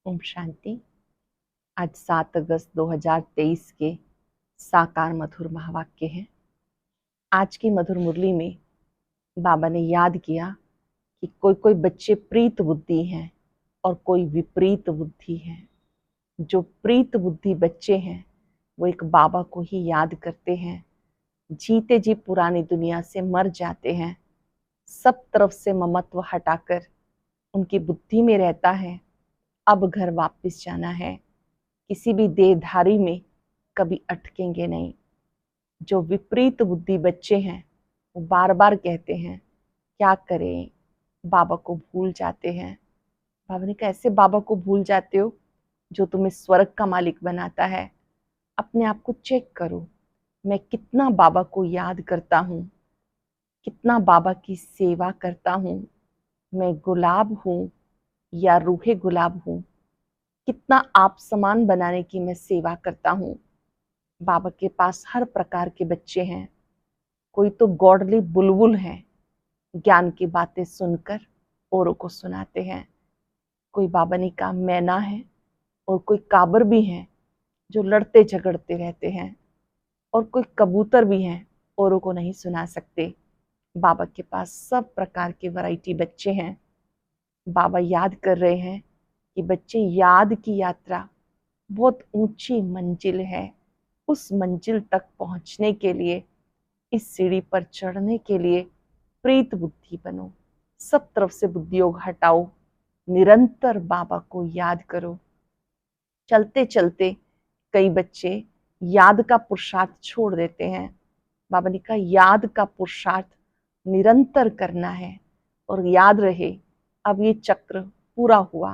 ओम शांति। आज 7 अगस्त 2023 के साकार मधुर महावाक्य हैं। आज की मधुर मुरली में बाबा ने याद किया कि कोई कोई बच्चे प्रीत बुद्धि हैं और कोई विपरीत बुद्धि है। जो प्रीत बुद्धि बच्चे हैं वो एक बाबा को ही याद करते हैं, जीते जी पुरानी दुनिया से मर जाते हैं। सब तरफ से ममत्व हटाकर उनकी बुद्धि में रहता है अब घर वापस जाना है, किसी भी देहधारी में कभी अटकेंगे नहीं। जो विपरीत बुद्धि बच्चे हैं वो बार बार कहते हैं क्या करें, बाबा को भूल जाते हैं। बाबा ने कहा ऐसे बाबा को भूल जाते हो जो तुम्हें स्वर्ग का मालिक बनाता है। अपने आप को चेक करो, मैं कितना बाबा को याद करता हूँ, कितना बाबा की सेवा करता हूँ। मैं गुलाब हूँ या रूहे गुलाब हूँ, कितना आप समान बनाने की मैं सेवा करता हूँ। बाबा के पास हर प्रकार के बच्चे हैं। कोई तो गॉडली बुलबुल हैं, ज्ञान की बातें सुनकर औरों को सुनाते हैं। कोई बाबा ने कहा मैना है और कोई काबर भी हैं जो लड़ते झगड़ते रहते हैं, और कोई कबूतर भी हैं औरों को नहीं सुना सकते। बाबा के पास सब प्रकार के वैरायटी बच्चे हैं। बाबा याद कर रहे हैं कि बच्चे याद की यात्रा बहुत ऊंची मंजिल है। उस मंजिल तक पहुंचने के लिए, इस सीढ़ी पर चढ़ने के लिए प्रीत बुद्धि बनो। सब तरफ से बुद्धि योग हटाओ, निरंतर बाबा को याद करो। चलते चलते कई बच्चे याद का पुरुषार्थ छोड़ देते हैं। बाबा ने कहा याद का पुरुषार्थ निरंतर करना है, और याद रहे अब ये चक्र पूरा हुआ,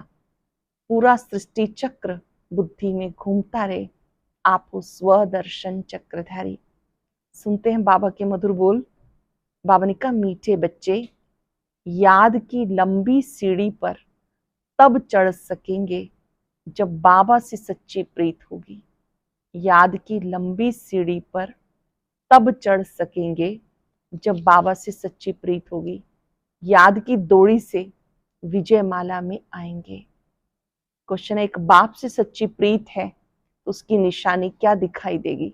पूरा सृष्टि चक्र बुद्धि में घूमता रहे। आप हो स्वदर्शन चक्रधारी। सुनते हैं बाबा के मधुर बोल। बाबा ने कहा मीठे बच्चे, याद की लंबी सीढ़ी पर तब चढ़ सकेंगे जब बाबा से सच्ची प्रीत होगी। याद की लंबी सीढ़ी पर तब चढ़ सकेंगे जब बाबा से सच्ची प्रीत होगी। याद की दौड़ी से विजय माला में आएंगे। क्वेश्चन है, एक बाप से सच्ची प्रीत है तो उसकी निशानी क्या दिखाई देगी?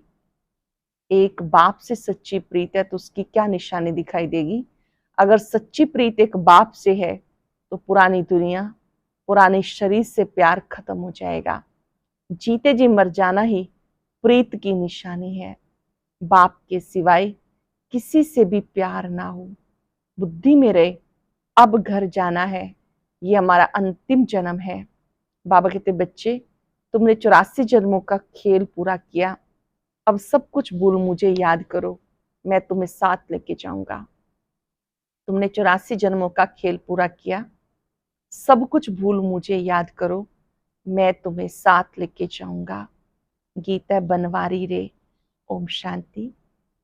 एक बाप से सच्ची प्रीत है तो उसकी क्या निशानी दिखाई देगी? अगर सच्ची प्रीत एक बाप से है तो पुरानी दुनिया, पुराने शरीर से प्यार खत्म हो जाएगा। जीते जी मर जाना ही प्रीत की निशानी है। बाप के सिवाय किसी से भी प्यार ना हो, बुद्धि में रहे अब घर जाना है, ये हमारा अंतिम जन्म है। बाबा कहते बच्चे, तुमने 84 जन्मों का खेल पूरा किया, अब सब कुछ भूल मुझे याद करो, मैं तुम्हें साथ लेके जाऊंगा। तुमने 84 जन्मों का खेल पूरा किया, सब कुछ भूल मुझे याद करो, मैं तुम्हें साथ लेके जाऊंगा। गीता बनवारी रे। ओम शांति।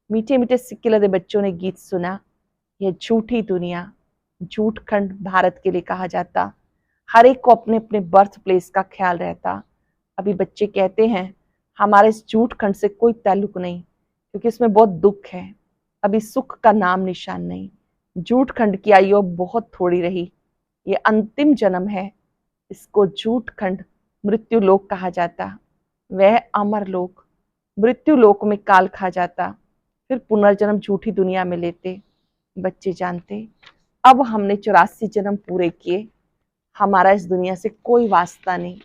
मीठे मीठे सिक्के लदे बच्चों ने गीत सुना। यह झूठी दुनिया, झूठ खंड भारत के लिए कहा जाता। हर एक को अपने अपने बर्थ प्लेस का ख्याल रहता। अभी बच्चे कहते हैं हमारे इस झूठ खंड से कोई ताल्लुक नहीं, क्योंकि इसमें बहुत दुख है। अभी सुख का नाम निशान नहीं। झूठ खंड की आयु बहुत थोड़ी रही, ये अंतिम जन्म है। इसको झूठ खंड मृत्यु लोक कहा जाता। वह अमर लोक, मृत्यु लोक में काल खा जाता, फिर पुनर्जन्म झूठी दुनिया में लेते। बच्चे जानते अब हमने 84 जन्म पूरे किए, हमारा इस दुनिया से कोई वास्ता नहीं।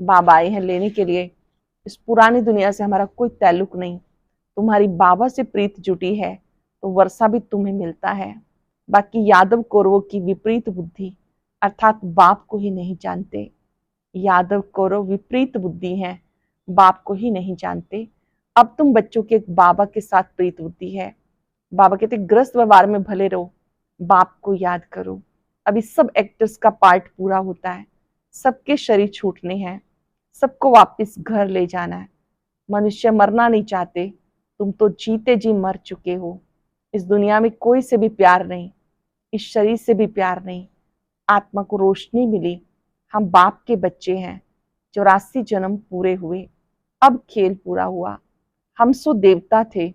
बाबा आए हैं लेने के लिए। इस पुरानी दुनिया से हमारा कोई ताल्लुक नहीं। तुम्हारी बाबा से प्रीत जुटी है तो वर्षा भी तुम्हें मिलता है। बाकी यादव कौरवों की विपरीत बुद्धि अर्थात बाप को ही नहीं जानते। यादव कौरव विपरीत बुद्धि हैं, बाप को ही नहीं जानते। अब तुम बच्चों के एक बाबा के साथ प्रीत बुद्धि है। बाबा कहते ग्रस्त व्यवहार में भले रहो, बाप को याद करो। अभी सब एक्टर्स का पार्ट पूरा होता है, सबके शरीर छूटने हैं, सबको वापस घर ले जाना है। मनुष्य मरना नहीं चाहते, तुम तो जीते जी मर चुके हो। इस दुनिया में कोई से भी प्यार नहीं, इस शरीर से भी प्यार नहीं। आत्मा को रोशनी मिली, हम बाप के बच्चे हैं। 84 जन्म पूरे हुए, अब खेल पूरा हुआ। हम सो देवता थे,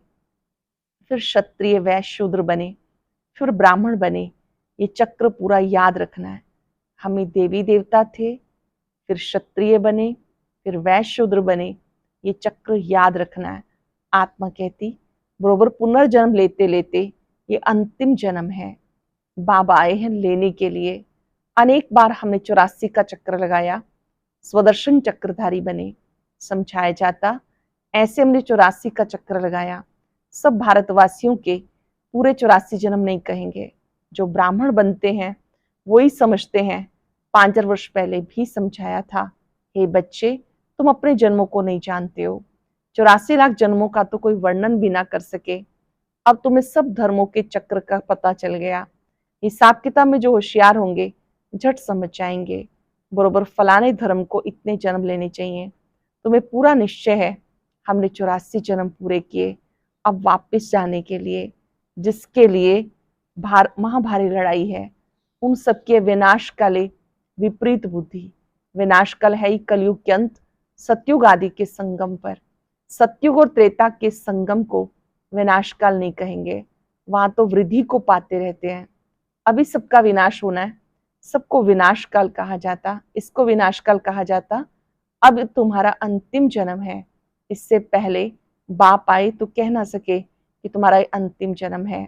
फिर क्षत्रिय वैश्य शूद्र बने, फिर ब्राह्मण बने। ये चक्र पूरा याद रखना है। हमें देवी देवता थे, फिर क्षत्रिय बने, फिर वैश्य शूद्र बने। ये चक्र याद रखना है। आत्मा कहती बरोबर पुनर्जन्म लेते लेते ये अंतिम जन्म है। बाबा आए हैं लेने के लिए। अनेक बार हमने 84 का चक्र लगाया, स्वदर्शन चक्रधारी बने। समझाया जाता ऐसे हमने 84 का चक्र लगाया। सब भारतवासियों के पूरे 84 जन्म नहीं कहेंगे। जो ब्राह्मण बनते हैं वही समझते हैं। 5 वर्ष पहले भी समझाया था, हे बच्चे तुम अपने जन्मों को नहीं जानते हो। 84 लाख जन्मों का तो कोई वर्णन भी ना कर सके। अब तुम्हें सब धर्मों के चक्र का पता चल गया। हिसाब किताब में जो होशियार होंगे झट समझ जाएंगे, बरोबर फलाने धर्म को इतने जन्म लेने चाहिए। तुम्हें पूरा निश्चय है हमने 84 जन्म पूरे किए, अब वापस जाने के लिए, जिसके लिए महाभारी लड़ाई है। उन सबके विनाश काले विपरीत बुद्धि। विनाश काल है ही कलयुग के अंत, सतयुग आदि के संगम पर। सतयुग और त्रेता के संगम को विनाश काल नहीं कहेंगे, वहां तो वृद्धि को पाते रहते हैं। अभी सबका विनाश होना है, सबको विनाश काल कहा जाता, इसको विनाश काल कहा जाता। अब तुम्हारा अंतिम जन्म है। इससे पहले बाप आए तो कह ना सके कि तुम्हारा अंतिम जन्म है।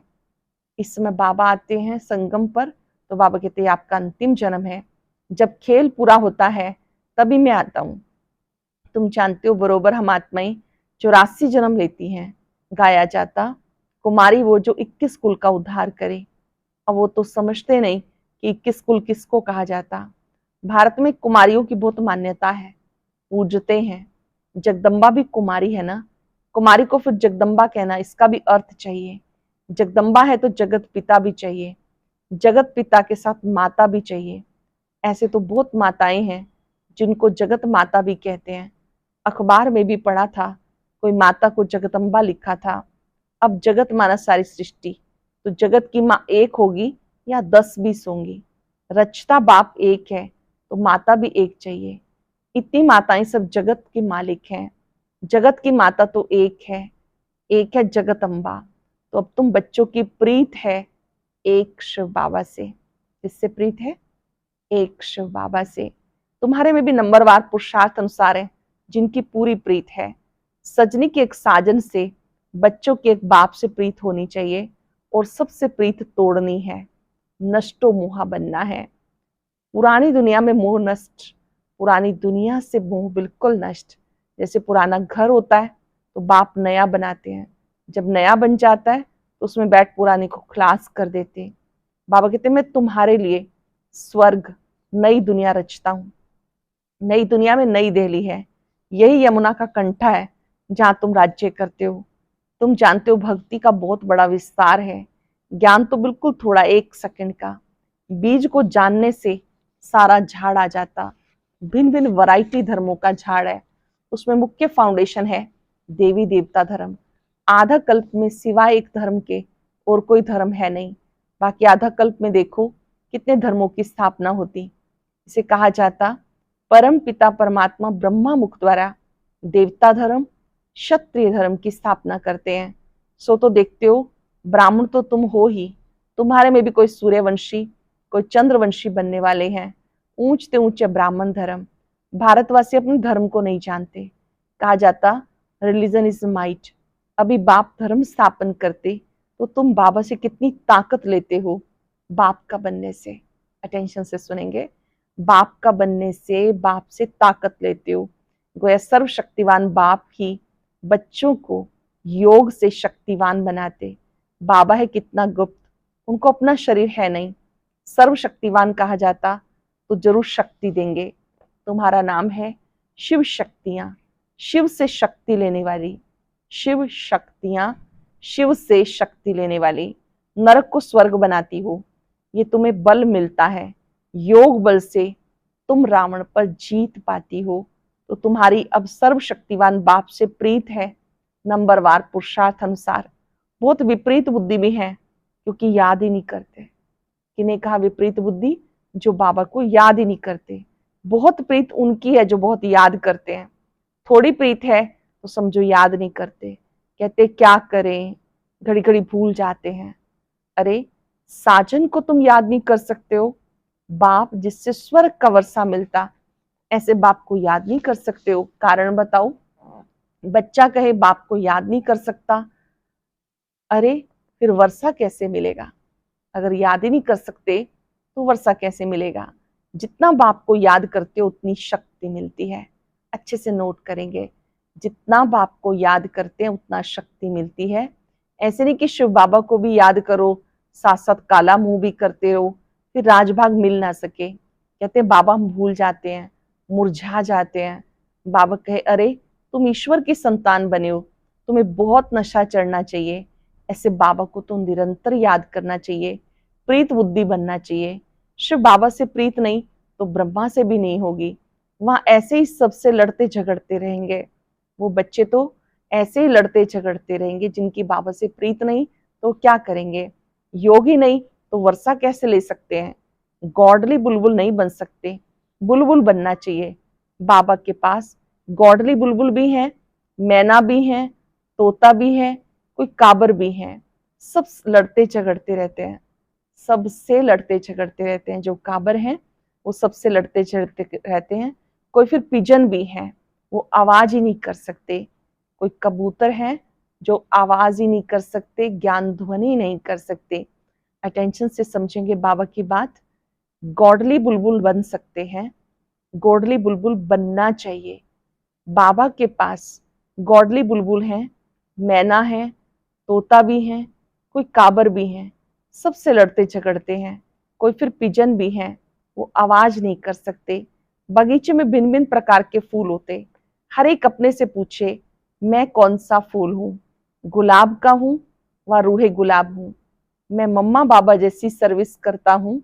इस समय बाबा आते हैं संगम पर तो बाबा कहते हैं आपका अंतिम जन्म है। जब खेल पूरा होता है तभी मैं आता हूँ। तुम जानते हो बरोबर हम आत्माएं 84 जन्म लेती हैं। गाया जाता कुमारी वो जो 21 कुल का उद्धार करे। अब वो तो समझते नहीं कि 21 कुल किसको कहा जाता। भारत में कुमारियों की बहुत मान्यता है, पूजते हैं। जगदम्बा भी कुमारी है ना, कुमारी को फिर जगदम्बा कहना, इसका भी अर्थ चाहिए। जगदम्बा है तो जगत पिता भी चाहिए, जगत पिता के साथ माता भी चाहिए। ऐसे तो बहुत माताएं हैं जिनको जगत माता भी कहते हैं। अखबार में भी पढ़ा था, कोई माता को जगदम्बा लिखा था। अब जगत माना सारी सृष्टि, तो जगत की माँ एक होगी या 10-20 होंगी। रचता बाप एक है तो माता भी एक चाहिए। इतनी माताएं सब जगत के मालिक हैं। जगत की माता तो एक है जगत अम्बा। तो अब तुम बच्चों की प्रीत है एक शिव बाबा से। किससे प्रीत है? एक शिव बाबा से। तुम्हारे में भी नंबरवार पुरुषार्थ अनुसार है जिनकी पूरी प्रीत है। सजनी के एक साजन से, बच्चों के एक बाप से प्रीत होनी चाहिए और सबसे प्रीत तोड़नी है। नष्टो मोहा बनना है। पुरानी दुनिया में मोह नष्ट, पुरानी दुनिया से मोह बिल्कुल नष्ट। जैसे पुराना घर होता है तो बाप नया बनाते हैं, जब नया बन जाता है तो उसमें बैठ पुराने को खलास कर देते हैं। बाबा कहते मैं तुम्हारे लिए स्वर्ग नई दुनिया रचता हूँ। नई दुनिया में नई दिल्ली है, यही यमुना का कंठा है जहां तुम राज्य करते हो। तुम जानते हो भक्ति का बहुत बड़ा विस्तार है, ज्ञान तो बिल्कुल थोड़ा 1 सेकंड का। बीज को जानने से सारा झाड़ आ जाता। भिन्न भिन्न वैरायटी धर्मों का झाड़ है, उसमें मुख्य फाउंडेशन है देवी देवता धर्म। आधा कल्प में सिवाय एक धर्म के और कोई धर्म है नहीं। बाकी आधा कल्प में देखो कितने धर्मों की स्थापना होती। इसे कहा जाता परम पिता परमात्मा ब्रह्मा मुख द्वारा देवता धर्म क्षत्रिय धर्म की स्थापना करते हैं। सो तो देखते हो ब्राह्मण तो तुम हो ही, तुम्हारे में भी कोई सूर्यवंशी कोई चंद्रवंशी बनने वाले हैं। ऊंचते ऊंचे ब्राह्मण धर्म। भारतवासी अपने धर्म को नहीं जानते। कहा जाता रिलीजन इज माइट। अभी बाप धर्म स्थापन करते तो तुम बाबा से कितनी ताकत लेते हो बाप का बनने से। अटेंशन से सुनेंगे, बाप का बनने से बाप से ताकत लेते हो। गोया सर्वशक्तिवान बाप ही बच्चों को योग से शक्तिवान बनाते। बाबा है कितना गुप्त, उनको अपना शरीर है नहीं। सर्वशक्तिवान कहा जाता तो जरूर शक्ति देंगे। तुम्हारा नाम है शिव शक्तियां, शिव से शक्ति लेने वाली। शिव शक्तियां, शिव से शक्ति लेने वाली। नरक को स्वर्ग बनाती हो, ये तुम्हें बल मिलता है। योग बल से तुम रावण पर जीत पाती हो। तो तुम्हारी अब सर्वशक्तिवान बाप से प्रीत है नंबरवार पुरुषार्थ अनुसार। बहुत विपरीत बुद्धि भी है क्योंकि याद ही नहीं करते। किन्हें कहा विपरीत बुद्धि? जो बाबा को याद ही नहीं करते। बहुत प्रीत उनकी है जो बहुत याद करते हैं। थोड़ी प्रीत है तो समझो याद नहीं करते, कहते क्या करें, घड़ी घड़ी भूल जाते हैं। अरे साजन को तुम याद नहीं कर सकते हो? बाप जिससे स्वर्ग का वर्षा मिलता, ऐसे बाप को याद नहीं कर सकते हो, कारण बताओ। बच्चा कहे बाप को याद नहीं कर सकता, अरे फिर वर्षा कैसे मिलेगा? अगर याद ही नहीं कर सकते तो वर्षा कैसे मिलेगा? जितना बाप को याद करते हो उतनी शक्ति मिलती है। अच्छे से नोट करेंगे, जितना बाप को याद करते हैं उतना शक्ति मिलती है। ऐसे नहीं कि शिव बाबा को भी याद करो, साथ साथ काला मुंह भी करते रहो, फिर राजभाग मिल ना सके। कहते हैं बाबा हम भूल जाते हैं, मुरझा जाते हैं। बाबा कहे अरे तुम ईश्वर की संतान बने हो, तुम्हें बहुत नशा चढ़ना चाहिए। ऐसे बाबा को तो निरंतर याद करना चाहिए, प्रीत बुद्धि बनना चाहिए। शिव बाबा से प्रीत नहीं तो ब्रह्मा से भी नहीं होगी। वहां ऐसे ही सबसे लड़ते झगड़ते रहेंगे। वो बच्चे तो ऐसे ही लड़ते झगड़ते रहेंगे, जिनकी बाबा से प्रीत नहीं तो क्या करेंगे? योगी नहीं तो वर्षा कैसे ले सकते हैं? गॉडली बुलबुल नहीं बन सकते, बुलबुल बनना चाहिए। बाबा के पास गॉडली बुलबुल भी है, मैना भी है, तोता भी है, कोई काबर भी है। सब लड़ते झगड़ते रहते हैं, सबसे लड़ते झगड़ते रहते हैं। जो काबर हैं वो सबसे लड़ते झगड़ते रहते हैं। कोई फिर पिजन भी है, वो आवाज ही नहीं कर सकते। कोई कबूतर है जो आवाज ही नहीं कर सकते, ज्ञान ध्वनि नहीं कर सकते। अटेंशन से समझेंगे बाबा की बात। गॉडली बुलबुल बन सकते हैं, गॉडली बुलबुल बनना चाहिए। बाबा के पास गॉडली बुलबुल है, मैना है, तोता भी है, कोई काबर भी है। सबसे लड़ते झगड़ते हैं। कोई फिर पिजन भी है, वो आवाज नहीं कर सकते। बगीचे में भिन्न भिन्न प्रकार के फूल होते, हर एक अपने से पूछे मैं कौन सा फूल हूँ? गुलाब का हूँ व रूहे गुलाब हूँ? मैं मम्मा बाबा जैसी सर्विस करता हूँ?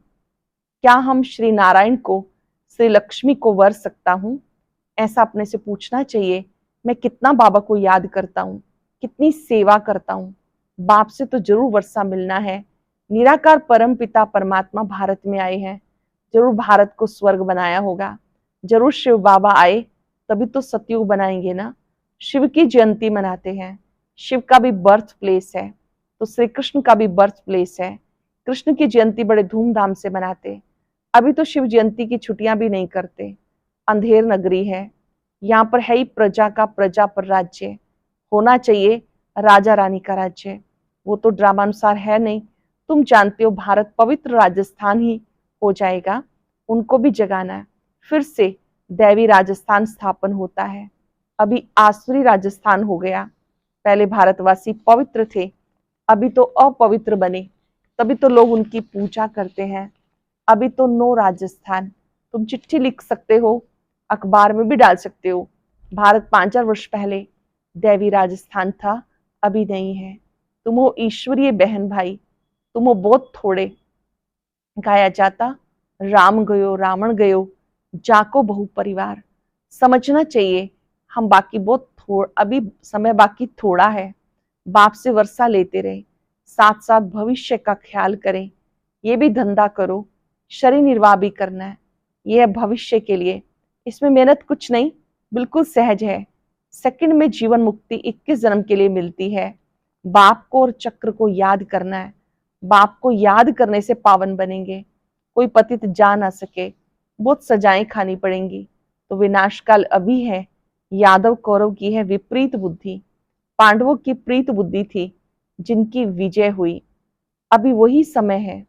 क्या हम श्री नारायण को, श्री लक्ष्मी को वर सकता हूँ? ऐसा अपने से पूछना चाहिए। मैं कितना बाबा को याद करता हूँ, कितनी सेवा करता हूँ। बाप से तो जरूर वर्षा मिलना है। निराकार परम पिता परमात्मा भारत में आए हैं, जरूर भारत को स्वर्ग बनाया होगा। जरूर शिव बाबा आए तभी तो सतयुग बनाएंगे ना। शिव की जयंती मनाते हैं, शिव का भी बर्थ प्लेस है तो श्री कृष्ण का भी बर्थ प्लेस है। कृष्ण की जयंती बड़े धूमधाम से मनाते। अभी तो शिव जयंती की छुट्टियां भी नहीं करते। अंधेर नगरी है, यहाँ पर है ही प्रजा का प्रजा पर राज्य। होना चाहिए राजा रानी का राज्य, वो तो ड्रामानुसार है नहीं। तुम जानते हो भारत पवित्र राजस्थान ही हो जाएगा, उनको भी जगाना है। फिर से दैवी राजस्थान स्थापन होता है। अभी आसुरी राजस्थान हो गया। पहले भारतवासी पवित्र थे, अभी तो अपवित्र बने, तभी तो लोग उनकी पूजा करते हैं। अभी तो नो राजस्थान। तुम चिट्ठी लिख सकते हो, अखबार में भी डाल सकते हो। भारत 5,000 वर्ष पहले दैवी राजस्थान था, अभी नहीं है। तुम हो ईश्वरीय बहन भाई, तुम हो बहुत थोड़े। गाया जाता राम गयो रावण गयो, जाको बहु परिवार। समझना चाहिए हम बाकी बहुत अभी समय बाकी थोड़ा है। बाप से वर्षा लेते रहे, साथ साथ भविष्य का ख्याल करें। ये भी धंधा करो, शरीर निर्वाह भी करना है। ये है भविष्य के लिए, इसमें मेहनत कुछ नहीं, बिल्कुल सहज है। सेकंड में जीवन मुक्ति 21 जन्म के लिए मिलती है। बाप को और चक्र को याद करना है। बाप को याद करने से पावन बनेंगे, कोई पतित जा ना सके। बहुत सजाएं खानी पड़ेंगी, तो विनाश काल अभी है। यादव कौरव की है विपरीत बुद्धि, पांडवों की प्रीत बुद्धि थी जिनकी विजय हुई। अभी वही समय है।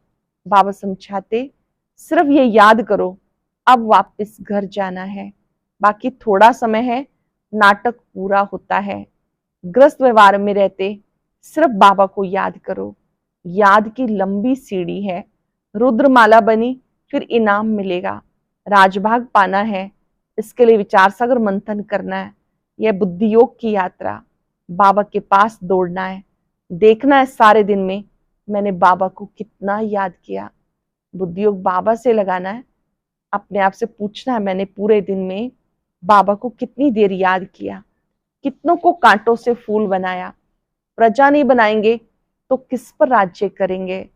बाबा समझाते सिर्फ ये याद करो, अब वापस घर जाना है। बाकी थोड़ा समय है, नाटक पूरा होता है। ग्रस्त व्यवहार में रहते सिर्फ बाबा को याद करो। याद की लंबी सीढ़ी है, रुद्रमाला बनी फिर इनाम मिलेगा। राजभाग पाना है, इसके लिए विचार सागर मंथन करना है। यह बुद्धि योग की यात्रा, बाबा के पास दौड़ना है। देखना है सारे दिन में मैंने बाबा को कितना याद किया। बुद्धि योग बाबा से लगाना है। अपने आप से पूछना है मैंने पूरे दिन में बाबा को कितनी देर याद किया, कितनों को कांटों से फूल बनाया। प्रजा नहीं बनाएंगे तो किस पर राज्य करेंगे?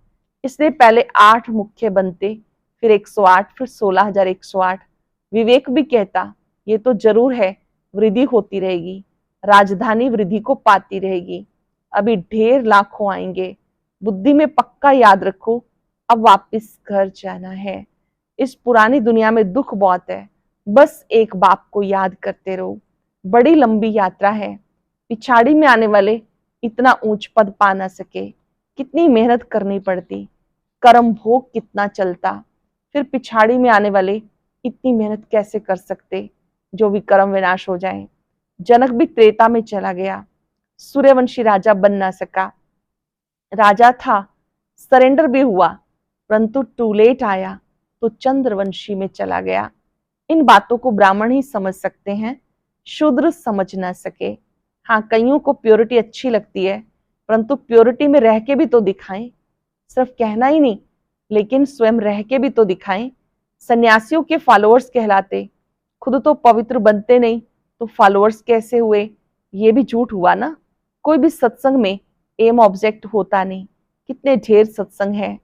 इसलिए पहले 8 मुख्य बनते, फिर 108, फिर 16,108। विवेक भी कहता ये तो जरूर है, वृद्धि होती रहेगी, राजधानी वृद्धि को पाती रहेगी। अभी ढेर लाखों आएंगे। बुद्धि में पक्का याद रखो, अब वापस घर जाना है। इस पुरानी दुनिया में दुख बहुत है, बस एक बाप को याद करते रहो। बड़ी लंबी यात्रा है, पिछाड़ी में आने वाले इतना ऊंच पद पा ना सके, कितनी मेहनत करनी पड़ती, कर्म भोग कितना चलता, फिर पिछाड़ी में आने वाले इतनी मेहनत कैसे कर सकते जो भी कर्म विनाश हो जाए। जनक भी त्रेता में चला गया, सूर्यवंशी राजा बन ना सका। राजा था, सरेंडर भी हुआ, परंतु टू लेट आया तो चंद्रवंशी में चला गया। इन बातों को ब्राह्मण ही समझ सकते हैं, शूद्र समझ ना सके। हाँ, कईयों को प्योरिटी अच्छी लगती है, परंतु प्योरिटी में रह के भी तो दिखाएं, सिर्फ कहना ही नहीं, लेकिन स्वयं रह के भी तो दिखाएं। सन्यासियों के फॉलोअर्स कहलाते, खुद तो पवित्र बनते नहीं तो फॉलोअर्स कैसे हुए? ये भी झूठ हुआ ना। कोई भी सत्संग में एम ऑब्जेक्ट होता नहीं। कितने ढेर सत्संग है,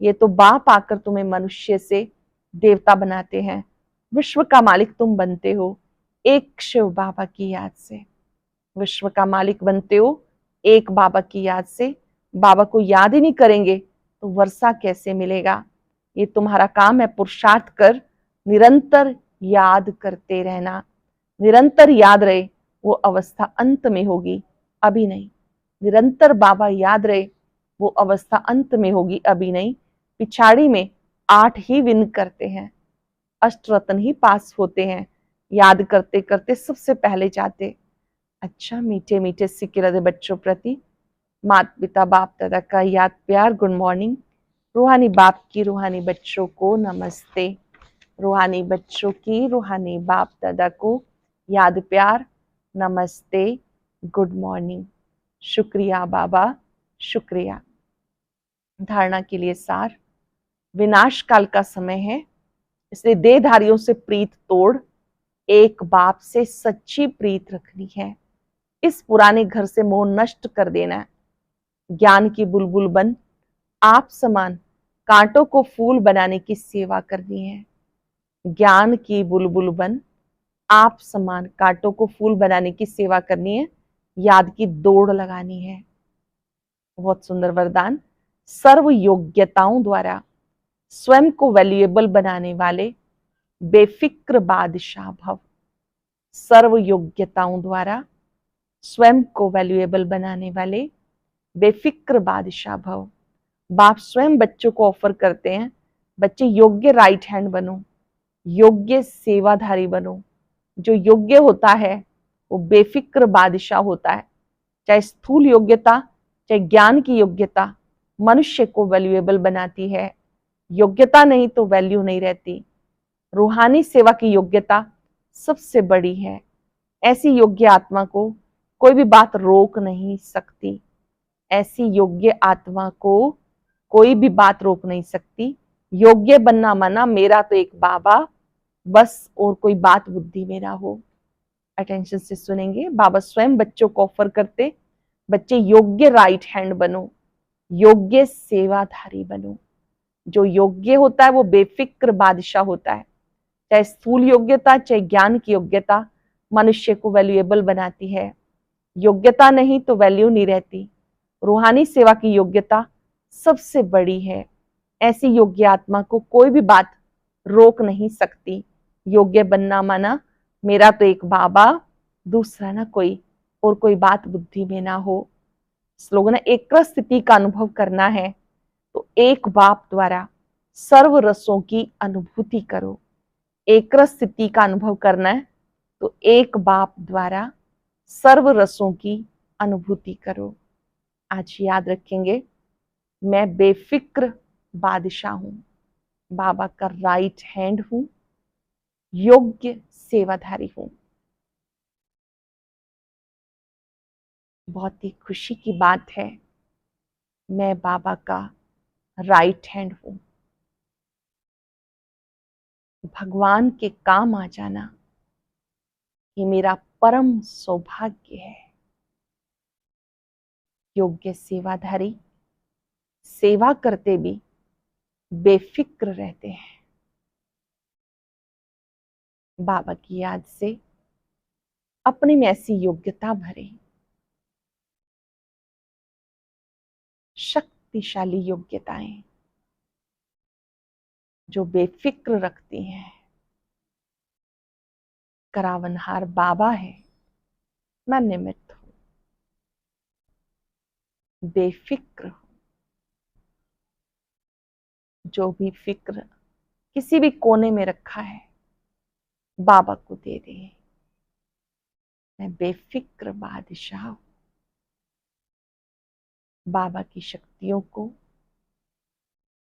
ये तो बाप आकर तुम्हें मनुष्य से देवता बनाते हैं। विश्व का मालिक तुम बनते हो एक शिव बाबा की याद से। विश्व का मालिक बनते हो एक बाबा की याद से। बाबा को याद ही नहीं करेंगे तो वर्षा कैसे मिलेगा? ये तुम्हारा काम है, पुरुषार्थ कर निरंतर याद करते रहना। निरंतर याद रहे, वो अवस्था अंत में होगी, अभी नहीं। निरंतर बाबा याद रहे, वो अवस्था अंत में होगी, अभी नहीं। पिछाड़ी में 8 ही विन करते हैं, अष्टरत्न ही पास होते हैं, याद करते करते सबसे पहले जाते। अच्छा, मीठे मीठे सिक्के रहे बच्चों प्रति माता पिता बाप दादा का याद प्यार गुड मॉर्निंग। रूहानी बाप की रूहानी बच्चों को नमस्ते। रूहानी बच्चों की रूहानी बाप दादा को याद प्यार नमस्ते, गुड मॉर्निंग। शुक्रिया बाबा, शुक्रिया। धारणा के लिए सार, विनाश काल का समय है, इसलिए देहधारियों से प्रीत तोड़ एक बाप से सच्ची प्रीत रखनी है। इस पुराने घर से मोह नष्ट कर देना है। ज्ञान की बुलबुल बन आप समान कांटों को फूल बनाने की सेवा करनी है। ज्ञान की बुलबुल बन आप समान कांटों को फूल बनाने की सेवा करनी है, याद की दौड़ लगानी है। बहुत सुंदर वरदान। सर्व योग्यताओं द्वारा स्वयं को वैल्यूएबल बनाने वाले बेफिक्र बादशाह भव। सर्व योग्यताओं द्वारा स्वयं को वैल्यूएबल बनाने वाले बेफिक्र बादशाह भव। बाप स्वयं बच्चों को ऑफर करते हैं, बच्चे योग्य राइट हैंड बनो, योग्य सेवाधारी बनो। जो योग्य होता है वो बेफिक्र बादशाह होता है। चाहे स्थूल योग्यता, चाहे ज्ञान की योग्यता मनुष्य को वैल्यूएबल बनाती है। योग्यता नहीं तो वैल्यू नहीं रहती। रूहानी सेवा की योग्यता सबसे बड़ी है। ऐसी योग्य आत्मा को कोई भी बात रोक नहीं सकती। ऐसी योग्य आत्मा को कोई भी बात रोक नहीं सकती। योग्य बनना माना मेरा तो एक बाबा, बस और कोई बात बुद्धि में ना हो। अटेंशन से सुनेंगे। बाबा स्वयं बच्चों को ऑफर करते, बच्चे योग्य राइट हैंड बनो, योग्य सेवाधारी बनो। जो योग्य होता है वो बेफिक्र बादशाह होता है। चाहे स्थूल योग्यता, चाहे ज्ञान की योग्यता मनुष्य को वैल्यूएबल बनाती है। योग्यता नहीं तो वैल्यू नहीं रहती। रूहानी सेवा की योग्यता सबसे बड़ी है। ऐसी योग्य आत्मा को कोई भी बात रोक नहीं सकती। योग्य बनना माना मेरा तो एक बाबा, दूसरा ना कोई, और कोई बात बुद्धि में ना हो। स्लोगन है, एक स्थिति का अनुभव करना है तो एक बाप द्वारा सर्व रसों की अनुभूति करो। एक स्थिति का अनुभव करना है तो एक बाप द्वारा सर्व रसों की अनुभूति करो। आज याद रखेंगे, मैं बेफिक्र बादशाह हूं, बाबा का राइट हैंड हूं, योग्य सेवाधारी हूं। बहुत ही खुशी की बात है, मैं बाबा का राइट हैंड हूं। भगवान के काम आ जाना ये मेरा परम सौभाग्य है। योग्य सेवाधारी सेवा करते भी बेफिक्र रहते हैं। बाबा की याद से अपने में ऐसी योग्यता भरे, शक्तिशाली योग्यताएं जो बेफिक्र रखती हैं। करावनहार बाबा है, मैं निमित्त हूं। बेफिक्र हूं। जो भी फिक्र किसी भी कोने में रखा है, बाबा को दे दे। मैं बेफिक्र बादशाह हूं। बाबा की शक्तियों को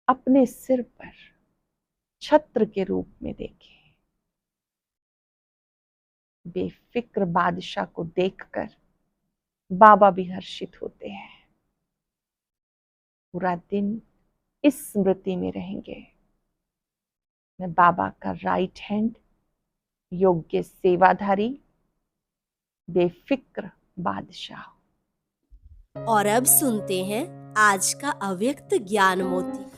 अपने सिर पर छत्र के रूप में देखें। बेफिक्र बादशाह को देखकर बाबा भी हर्षित होते हैं। पूरा दिन इस स्मृति में रहेंगे, मैं बाबा का राइट हैंड, योग्य सेवाधारी, बेफिक्र बादशाह। और अब सुनते हैं आज का अव्यक्त ज्ञान मोती।